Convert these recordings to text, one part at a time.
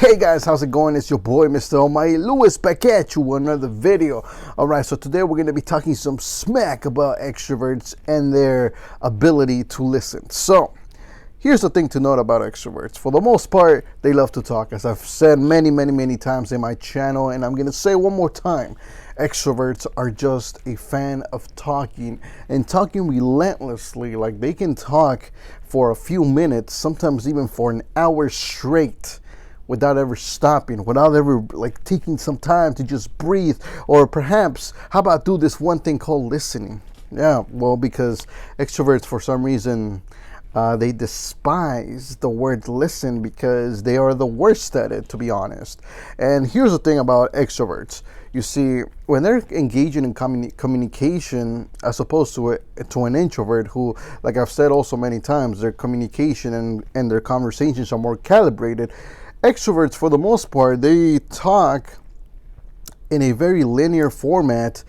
Hey guys, how's it going? It's your boy Mr. Almighty Lewis back at you with another video. Alright, so today we're going to be talking some smack about extroverts and their ability to listen. So, here's the thing to note about extroverts. For the most part, they love to talk. As I've said many times in my channel, and I'm going to say one more time, extroverts are just a fan of talking and talking relentlessly. Like, they can talk for a few minutes, sometimes even for an hour straight, without ever stopping, without ever like taking some time to just breathe, or perhaps how about do this one thing called listening. Yeah, well, because extroverts for some reason they despise the word listen because they are the worst at it, to be honest. And here's the thing about extroverts. You see, when they're engaging in communication, as opposed to an introvert who, like I've said also many times, their communication and their conversations are more calibrated. Extroverts, for the most part, they talk in a very linear format,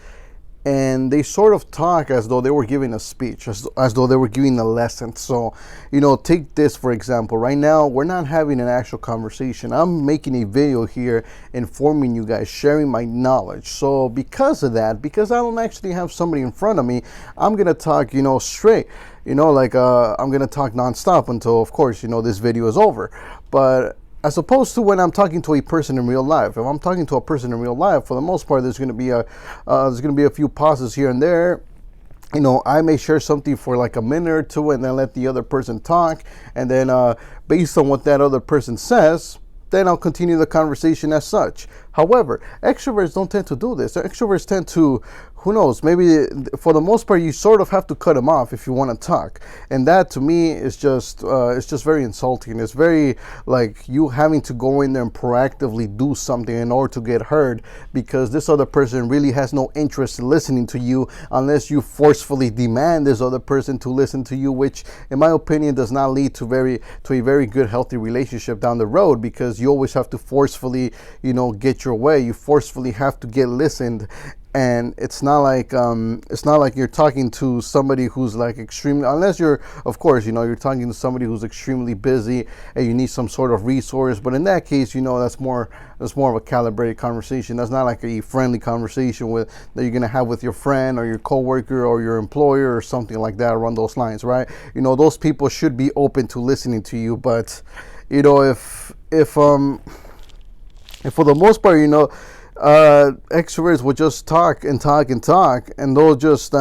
and they sort of talk as though they were giving a speech, as though they were giving a lesson. So, take this for example. Right now, we're not having an actual conversation. I'm making a video here informing you guys, sharing my knowledge. So because of that, because I don't actually have somebody in front of me, I'm going to talk, straight. I'm going to talk nonstop until, of course, this video is over. But as opposed to when I'm talking to a person in real life. If I'm talking to a person in real life, for the most part, there's going to be a few pauses here and there. I may share something for like a minute or two and then let the other person talk. And then based on what that other person says, then I'll continue the conversation as such. However, extroverts don't tend to do this. Extroverts tend to, who knows, maybe for the most part, you sort of have to cut them off if you want to talk. And that to me is just, it's just very insulting. It's very like you having to go in there and proactively do something in order to get heard, because this other person really has no interest in listening to you unless you forcefully demand this other person to listen to you, which in my opinion does not lead to a very good, healthy relationship down the road, because you always have to forcefully, get your way. You forcefully have to get listened. And it's not like you're talking to somebody who's like extremely, unless you're, of course, you're talking to somebody who's extremely busy and you need some sort of resource. But in that case, that's more of a calibrated conversation. That's not like a friendly conversation that you're gonna have with your friend or your coworker or your employer or something like that around those lines, right? Those people should be open to listening to you. But if for the most part, extroverts will just talk, and they'll just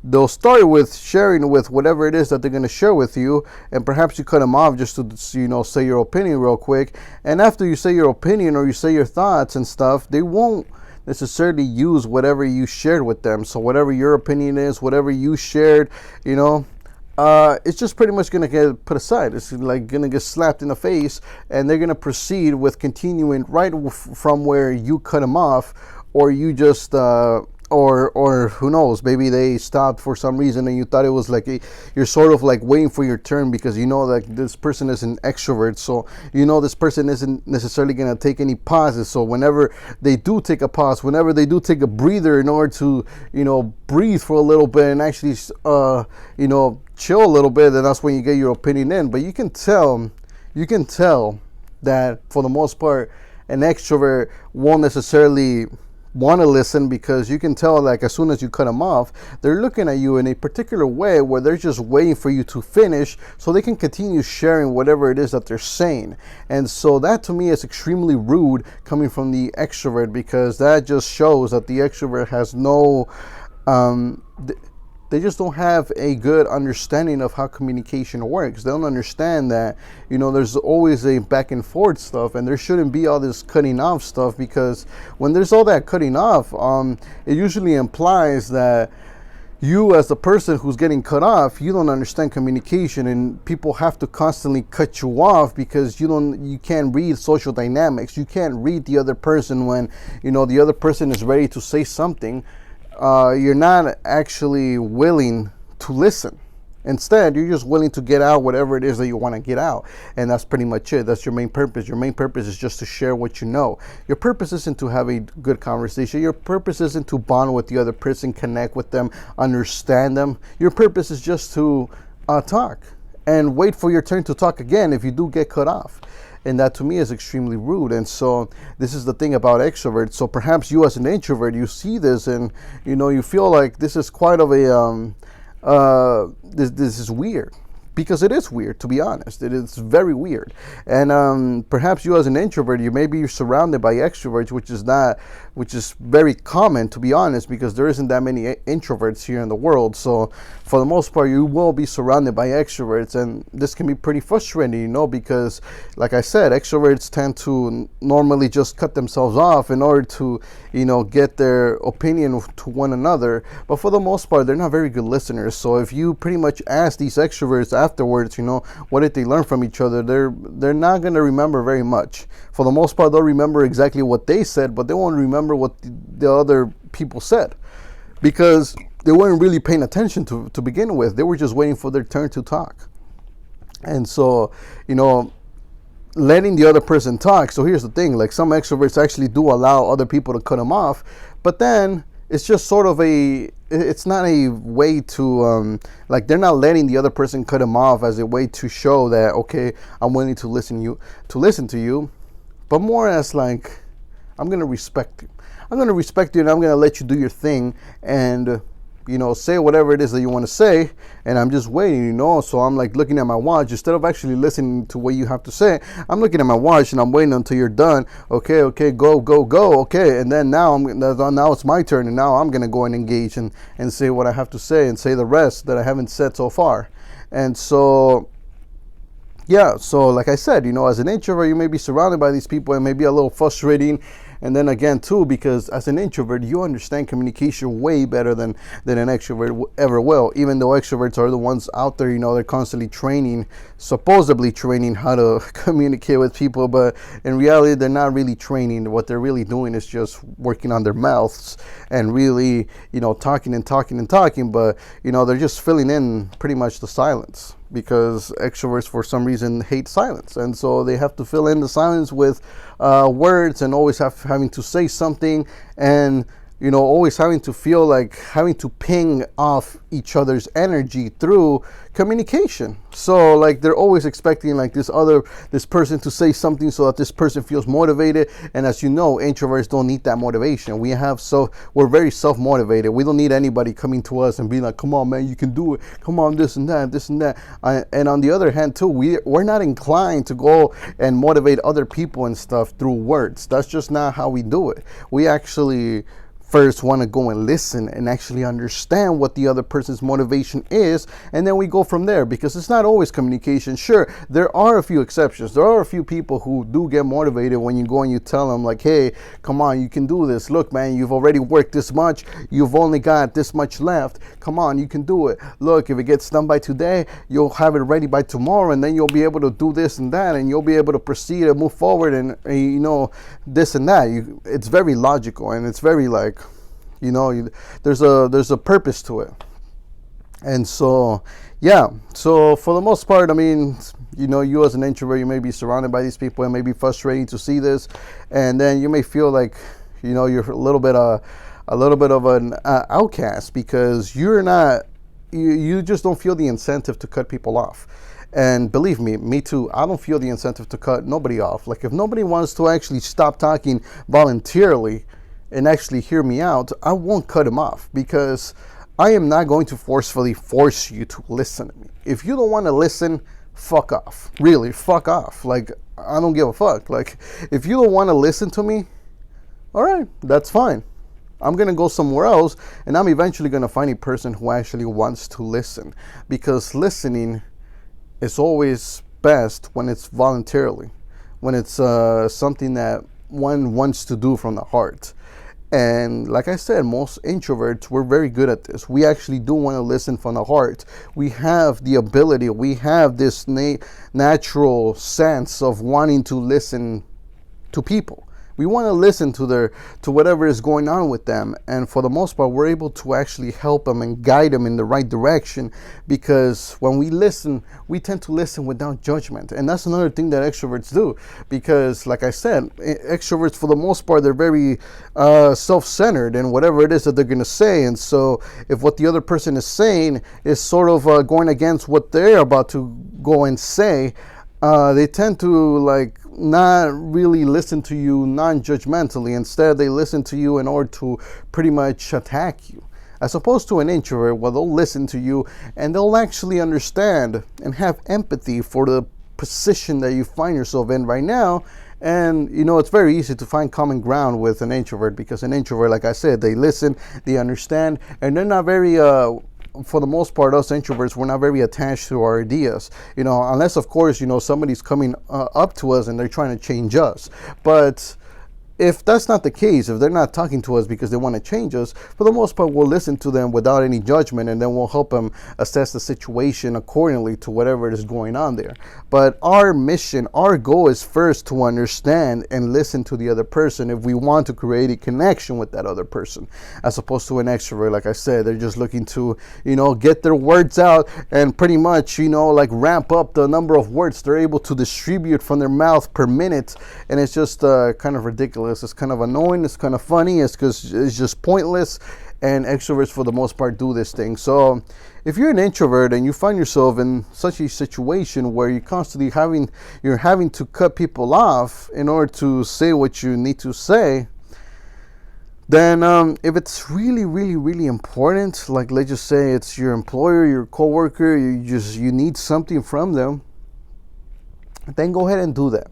they'll start with sharing with whatever it is that they're going to share with you, and perhaps you cut them off just to say your opinion real quick. And after you say your opinion or you say your thoughts and stuff, they won't necessarily use whatever you shared with them. So whatever your opinion is, whatever you shared, it's just pretty much going to get put aside. It's like going to get slapped in the face, and they're going to proceed with continuing right from where you cut them off, or you just or who knows, maybe they stopped for some reason and you thought it was like you're sort of like waiting for your turn, because that this person is an extrovert, so this person isn't necessarily going to take any pauses. So whenever they do take a pause, whenever they do take a breather in order to breathe for a little bit and actually chill a little bit, then that's when you get your opinion in. But you can tell that for the most part an extrovert won't necessarily want to listen, because you can tell, like, as soon as you cut them off, they're looking at you in a particular way where they're just waiting for you to finish so they can continue sharing whatever it is that they're saying. And so that to me is extremely rude coming from the extrovert, because that just shows that the extrovert has no they just don't have a good understanding of how communication works. They don't understand that, there's always a back and forth stuff, and there shouldn't be all this cutting off stuff, because when there's all that cutting off, it usually implies that you, as the person who's getting cut off, you don't understand communication, and people have to constantly cut you off because you can't read social dynamics. You can't read the other person when, the other person is ready to say something. You're not actually willing to listen. Instead, you're just willing to get out whatever it is that you want to get out. And that's pretty much it. That's your main purpose. Your main purpose is just to share what you know. Your purpose isn't to have a good conversation. Your purpose isn't to bond with the other person, connect with them, understand them. Your purpose is just to talk and wait for your turn to talk again if you do get cut off. and that to me is extremely rude. And so this is the thing about extroverts. So perhaps you as an introvert, you see this and you feel like this is quite of a this is weird, because it is weird, to be honest. It is very weird. And perhaps you as an introvert, you're surrounded by extroverts, which is very common, to be honest, because there isn't that many introverts here in the world. So for the most part, you will be surrounded by extroverts, and this can be pretty frustrating, because like I said, extroverts tend to normally just cut themselves off in order to get their opinion to one another. But for the most part, they're not very good listeners. So if you pretty much ask these extroverts afterwards, what did they learn from each other, they're not going to remember very much. For the most part, they'll remember exactly what they said, but they won't remember what the other people said, because they weren't really paying attention to begin with. They were just waiting for their turn to talk. And so, letting the other person talk. So here's the thing, like some extroverts actually do allow other people to cut them off, but then it's just sort of it's not a way to, like they're not letting the other person cut them off as a way to show that, okay, I'm willing to listen to you, but more as like, I'm going to respect you. I'm going to respect you and I'm going to let you do your thing and, say whatever it is that you want to say. And I'm just waiting, So I'm like looking at my watch instead of actually listening to what you have to say. I'm looking at my watch and I'm waiting until you're done. Okay, go. Okay. And then now it's my turn. And now I'm going to go and engage and say what I have to say and say the rest that I haven't said so far. And so, yeah, so like I said, as an introvert, you may be surrounded by these people and may be a little frustrating. And then again, too, because as an introvert, you understand communication way better than an extrovert ever will. Even though extroverts are the ones out there, they're constantly supposedly training how to communicate with people. But in reality, they're not really training. What they're really doing is just working on their mouths and really, talking and talking and talking. But, they're just filling in pretty much the silence, because extroverts for some reason hate silence, and so they have to fill in the silence with words and always having to say something, and always having to feel like having to ping off each other's energy through communication. So like they're always expecting like this person to say something so that this person feels motivated. And as you know, introverts don't need that motivation. We're very self-motivated. We don't need anybody coming to us and being like, come on, man, you can do it. Come on, this and that. And on the other hand, too, we're not inclined to go and motivate other people and stuff through words. That's just not how we do it. We actually first want to go and listen and actually understand what the other person's motivation is, and then we go from there, because it's not always communication. Sure, there are a few exceptions. There are a few people who do get motivated when you go and you tell them like, hey, come on, you can do this. Look, man, you've already worked this much. You've only got this much left. Come on, you can do it. Look, if it gets done by today, you'll have it ready by tomorrow, and then you'll be able to do this and that, and you'll be able to proceed and move forward and this and that. It's very logical, and it's very like, there's a purpose to it. And so, yeah, so for the most part, I mean, you as an introvert, you may be surrounded by these people and may be frustrating to see this, and then you may feel like, you're a little bit of an outcast, because you just don't feel the incentive to cut people off. And believe me too, I don't feel the incentive to cut nobody off. Like if nobody wants to actually stop talking voluntarily and actually hear me out, I won't cut him off, because I am not going to forcefully force you to listen to me. If you don't want to listen, fuck off. Really, fuck off. Like, I don't give a fuck. Like, if you don't want to listen to me, all right, that's fine. I'm going to go somewhere else, and I'm eventually going to find a person who actually wants to listen, because listening is always best when it's voluntarily, when it's something that one wants to do from the heart. And like I said, most introverts, we're very good at this. We actually do want to listen from the heart. We have the ability, we have this natural sense of wanting to listen to people. We want to listen to whatever is going on with them, and for the most part, we're able to actually help them and guide them in the right direction, because when we listen, we tend to listen without judgment. And that's another thing that extroverts do, because like I said, extroverts for the most part, they're very self-centered in whatever it is that they're going to say. And so if what the other person is saying is sort of going against what they're about to go and say, they tend to like not really listen to you non-judgmentally. Instead, they listen to you in order to pretty much attack you. As opposed to an introvert, well, they'll listen to you and they'll actually understand and have empathy for the position that you find yourself in right now. And it's very easy to find common ground with an introvert, because an introvert, like I said, they listen, they understand, and they're not very for the most part, us introverts, we're not very attached to our ideas, unless of course somebody's coming up to us and they're trying to change us. But if that's not the case, if they're not talking to us because they want to change us, for the most part, we'll listen to them without any judgment, and then we'll help them assess the situation accordingly to whatever is going on there. But our mission, our goal is first to understand and listen to the other person if we want to create a connection with that other person, as opposed to an extrovert. Like I said, they're just looking to, get their words out and pretty much, like ramp up the number of words they're able to distribute from their mouth per minute. And it's just kind of ridiculous. It's kind of annoying. It's kind of funny. It's because it's just pointless. And extroverts, for the most part, do this thing. So if you're an introvert and you find yourself in such a situation where you're constantly having to cut people off in order to say what you need to say, then if it's really, really, really important, like let's just say it's your employer, your coworker, you need something from them, then go ahead and do that.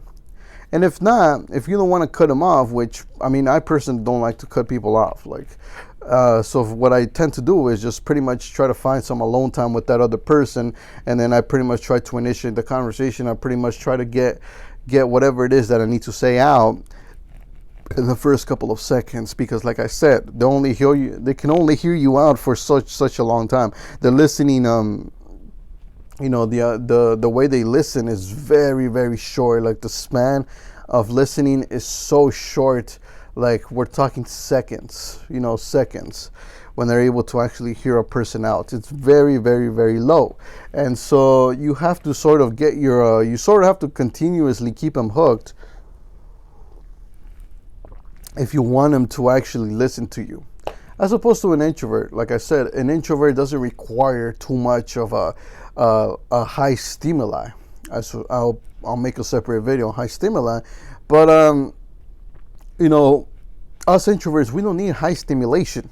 And if not, if you don't want to cut them off, which, I personally don't like to cut people off. So what I tend to do is just pretty much try to find some alone time with that other person. And then I pretty much try to initiate the conversation. I pretty much try to get whatever it is that I need to say out in the first couple of seconds, because like I said, they can only hear you out for such a long time. They're listening, the way they listen is very, very short. Like the span of listening is so short. Like we're talking seconds, seconds, when they're able to actually hear a person out. It's very, very, very low. And so you have to sort of have to continuously keep them hooked if you want them to actually listen to you. As opposed to an introvert, like I said, an introvert doesn't require too much of a high stimuli. I'll make a separate video on high stimuli, but us introverts, we don't need high stimulation.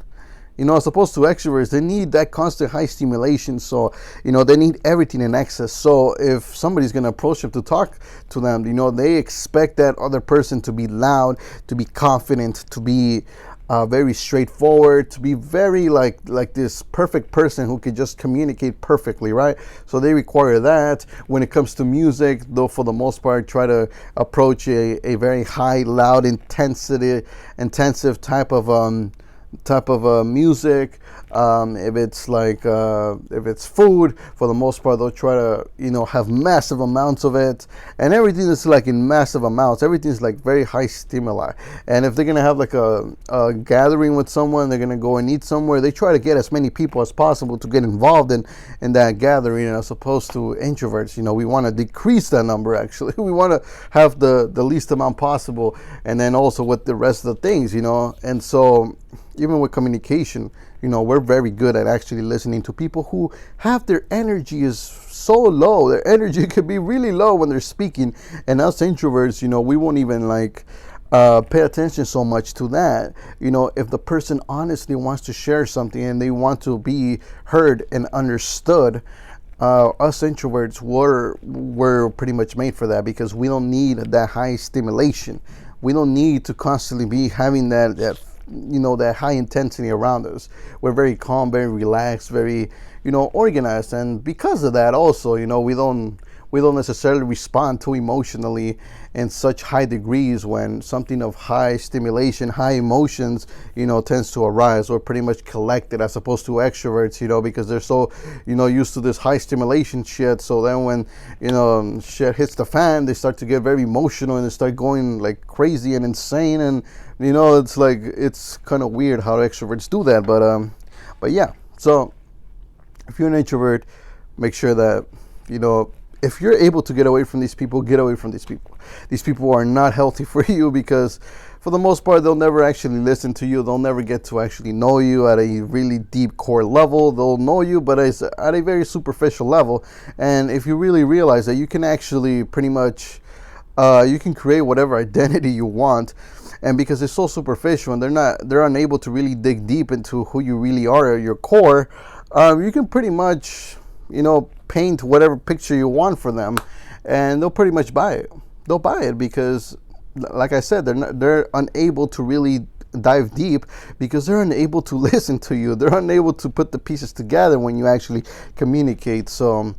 As opposed to extroverts, they need that constant high stimulation. So, they need everything in excess. So if somebody's going to approach them to talk to them, they expect that other person to be loud, to be confident, to be very straightforward, to be very like this perfect person who could just communicate perfectly, right? So they require that. When it comes to music, though, for the most part, try to approach a very high, loud, intensive type of music. If it's food, for the most part, they'll try to have massive amounts of it, and everything is like in massive amounts. Everything is like very high stimuli. And if they're gonna have like a gathering with someone, they're gonna go and eat somewhere, they try to get as many people as possible to get involved in that gathering. As opposed to introverts, we want to decrease that number. Actually, we want to have the least amount possible, and then also with the rest of the things, and so even with communication, we're very good at actually listening to people who have their energy is so low. Their energy could be really low when they're speaking. And us introverts, we won't even pay attention so much to that. If the person honestly wants to share something and they want to be heard and understood, us introverts, we're pretty much made for that, because we don't need that high stimulation. We don't need to constantly be having that high intensity around us. We're very calm, very relaxed, very, organized. And because of that also, we don't necessarily respond too emotionally in such high degrees when something of high stimulation, high emotions, tends to arise. We're pretty much collected, as opposed to extroverts, because they're so, used to this high stimulation shit. So then when, shit hits the fan, they start to get very emotional and they start going like crazy and insane. And, it's kind of weird how extroverts do that. But yeah, so if you're an introvert, make sure that, if you're able to get away from these people, get away from these people. These people are not healthy for you, because for the most part, they'll never actually listen to you. They'll never get to actually know you at a really deep core level. They'll know you, but it's at a very superficial level. And if you really realize that you can actually pretty much You can create whatever identity you want, and because it's so superficial and they're unable to really dig deep into who you really are at your core, you can pretty much, paint whatever picture you want for them, and they'll pretty much buy it. They'll buy it because, like I said, they're unable to really dive deep because they're unable to listen to you. They're unable to put the pieces together when you actually communicate. So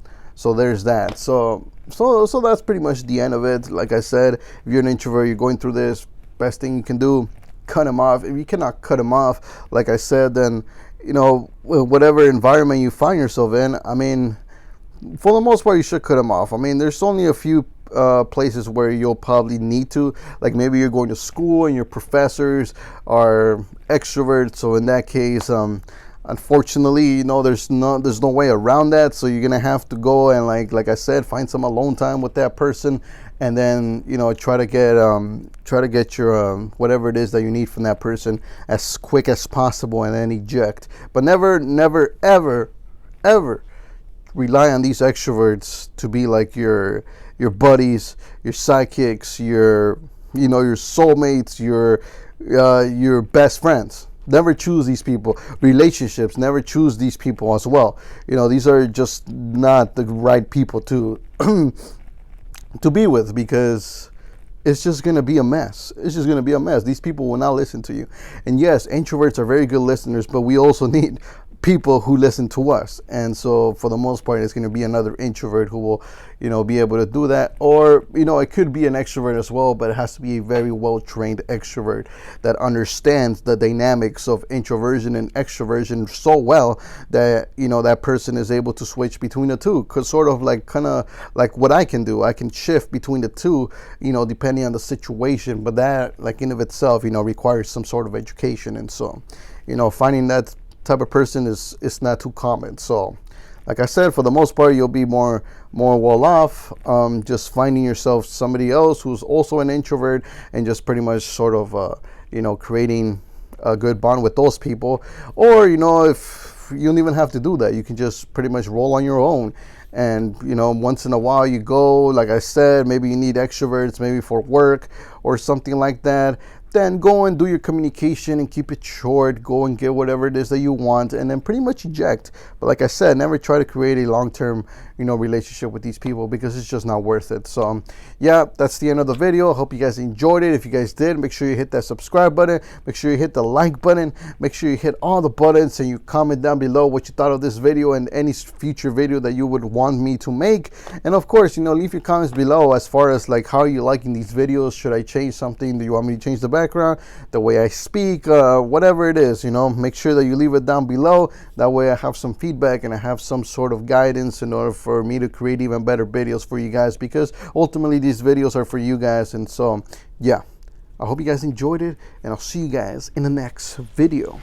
there's that. So that's pretty much the end of it. Like I said, if you're an introvert, you're going through this, best thing you can do, cut them off. If you cannot cut them off, like I said, then whatever environment you find yourself in, I mean, for the most part, you should cut them off. I mean, there's only a few places where you'll probably need to, like maybe you're going to school and your professors are extroverts, so in that case, unfortunately, there's no way around that. So you're gonna have to go and like I said, find some alone time with that person, and then try to get your whatever it is that you need from that person as quick as possible, and then eject. But never ever rely on these extroverts to be like your buddies, your sidekicks, your soulmates, your best friends. Never choose these people. Relationships, never choose these people as well. These are just not the right people to to be with, because it's just going to be a mess. It's just going to be a mess. These people will not listen to you. And yes, introverts are very good listeners, but we also need people who listen to us. And so for the most part, it's going to be another introvert who will be able to do that. Or it could be an extrovert as well, but it has to be a very well trained extrovert that understands the dynamics of introversion and extroversion so well that that person is able to switch between the two. Cause sort of kind of like what I can do, I can shift between the two, depending on the situation. But that, like in of itself, requires some sort of education. And so finding that type of person is not too common. So like I said, for the most part, you'll be more well off just finding yourself somebody else who's also an introvert, and just pretty much sort of creating a good bond with those people. Or if you don't even have to do that, you can just pretty much roll on your own. And once in a while you go, like I said, maybe you need extroverts, maybe for work or something like that, then go and do your communication and keep it short. Go and get whatever it is that you want, and then pretty much eject. But like I said, never try to create a long-term relationship with these people, because it's just not worth it. So yeah, that's the end of the video. I hope you guys enjoyed it. If you guys did, make sure you hit that subscribe button, make sure you hit the like button, make sure you hit all the buttons, and you comment down below what you thought of this video and any future video that you would want me to make. And of course, leave your comments below as far as like how you liking these videos. Should I change something? Do you want me to change the background, the way I speak, whatever it is? Make sure that you leave it down below. That way I have some feedback and I have some sort of guidance in order for me to create even better videos for you guys, because ultimately these videos are for you guys. And so yeah, I hope you guys enjoyed it, and I'll see you guys in the next video.